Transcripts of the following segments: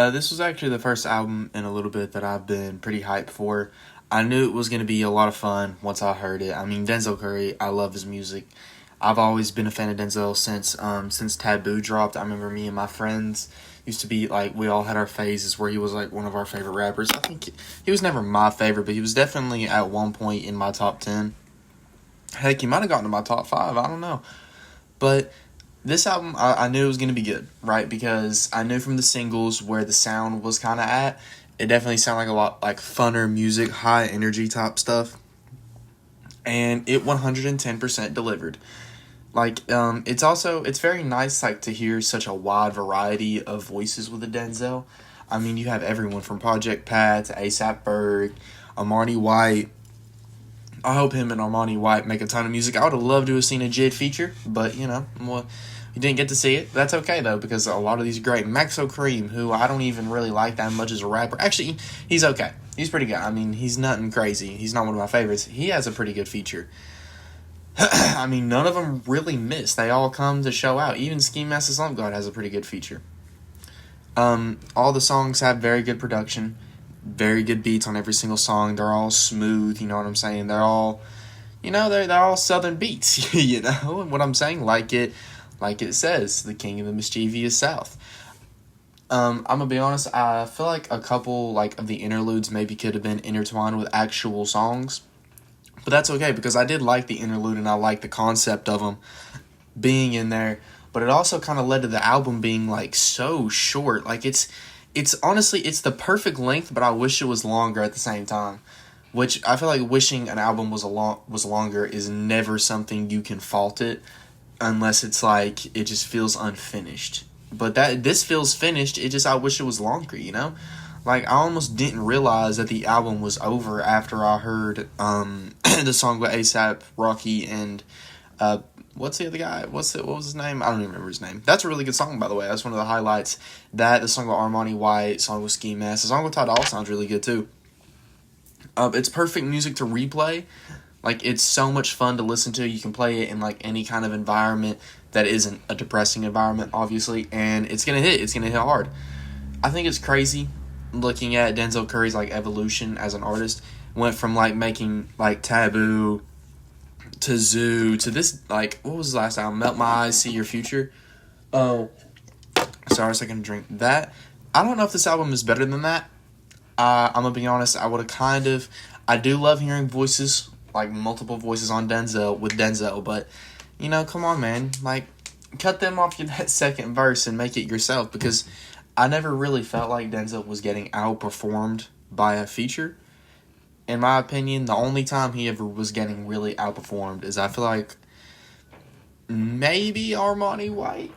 This was actually the first album in a little bit that I've been pretty hyped for. I knew it was going to be a lot of fun once I heard it. I mean, Denzel Curry, I love his music. I've always been a fan of Denzel since Taboo dropped. I remember me and my friends used to be like, we all had our phases where he was like one of our favorite rappers. I think he was never my favorite, but he was definitely at one point in my top 10. Heck, he might have gotten to my top 5. I don't know. But this album, I knew it was going to be good, right? Because I knew from the singles where the sound was kind of at. It definitely sounded like a lot like funner music, high energy type stuff. And it 110% delivered. Like, it's very nice, like, to hear such a wide variety of voices with a Denzel. I mean, you have everyone from Project Pat to A$AP Berg, Armani White. I hope him and Armani White make a ton of music. I would have loved to have seen a JID feature, but, well, you didn't get to see it. That's okay, though, because a lot of these are great. Maxo Cream, who I don't even really like that much as a rapper. Actually, he's okay. He's pretty good. I mean, he's nothing crazy. He's not one of my favorites. He has a pretty good feature. I mean, none of them really miss. They all come to show out. Even Ski Master Slump God has a pretty good feature. All the songs have very good production, very good beats on every single song. They're all smooth, you know what I'm saying? They're all, they're all Southern beats, you know what I'm saying? Like it says, the king of the mischievous South. I'm gonna be honest, I feel like a couple of the interludes maybe could have been intertwined with actual songs. But that's okay, because I did like the interlude and I like the concept of them being in there. But it also kind of led to the album being so short. It's honestly, it's the perfect length, but I wish it was longer at the same time. Which I feel like wishing an album was longer is never something you can fault it, unless it's it just feels unfinished. But this feels finished. I wish it was longer, I almost didn't realize that the album was over after I heard the song with A$AP Rocky and what's the other guy? What was his name? I don't even remember his name. That's a really good song, by the way. That's one of the highlights. The song with Armani White, song with Ski Mask, the song with Ty Dolla sounds really good too. It's perfect music to replay. It's so much fun to listen to. You can play it in any kind of environment that isn't a depressing environment, obviously, and it's gonna hit. It's gonna hit hard. I think it's crazy looking at Denzel Curry's evolution as an artist. Went from making Taboo to Zoo to this what was his last album? Melt My Eyes, See Your Future. Oh, sorry, a second drink that. I don't know if this album is better than that. I'm gonna be honest. I do love hearing voices, multiple voices on Denzel with Denzel, but come on, man, cut them off that second verse and make it yourself, because I never really felt like Denzel was getting outperformed by a feature. In my opinion, the only time he ever was getting really outperformed is I feel like maybe Armani White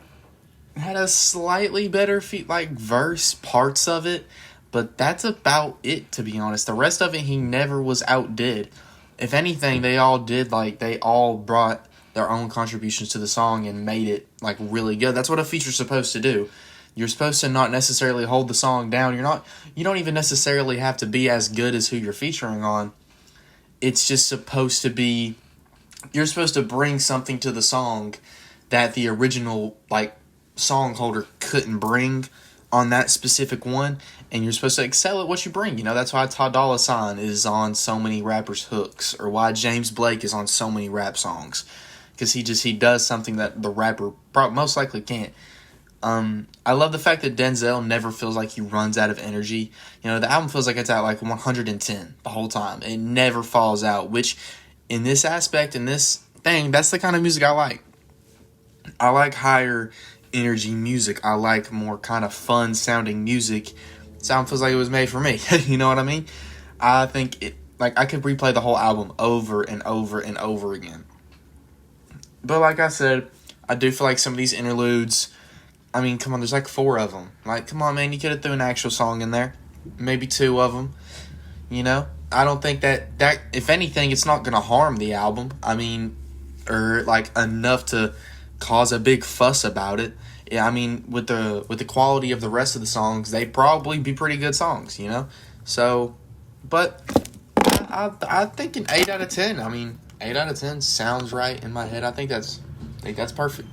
had a slightly better verse parts of it, but that's about it, to be honest. The rest of it, he never was outdid. If anything, they all they all brought their own contributions to the song and made it really good. That's what a feature's supposed to do. You're supposed to not necessarily hold the song down. You don't even necessarily have to be as good as who you're featuring on. It's just supposed to be, you're supposed to bring something to the song that the original song holder couldn't bring on that specific one, and you're supposed to excel at what you bring. That's why Ty Dolla $ign is on so many rappers' hooks, or why James Blake is on so many rap songs, because he does something that the rapper most likely can't. I love the fact that Denzel never feels like he runs out of energy. The album feels like it's at 110 the whole time. It never falls out, which in this aspect, in this thing, that's the kind of music I like. I like higher energy music. I like more kind of fun sounding music. This album feels like it was made for me. You know what I mean? I think it, I could replay the whole album over and over and over again. But like I said, I do feel like some of these interludes, I mean, come on, there's 4 of them. Come on, man, you could have threw an actual song in there. Maybe 2 of them. I don't think that if anything, it's not going to harm the album. I mean, or enough to cause a big fuss about it. Yeah, I mean, with the quality of the rest of the songs, they'd probably be pretty good songs, So, but I think an 8 out of 10. I mean, 8 out of 10 sounds right in my head. I think that's perfect.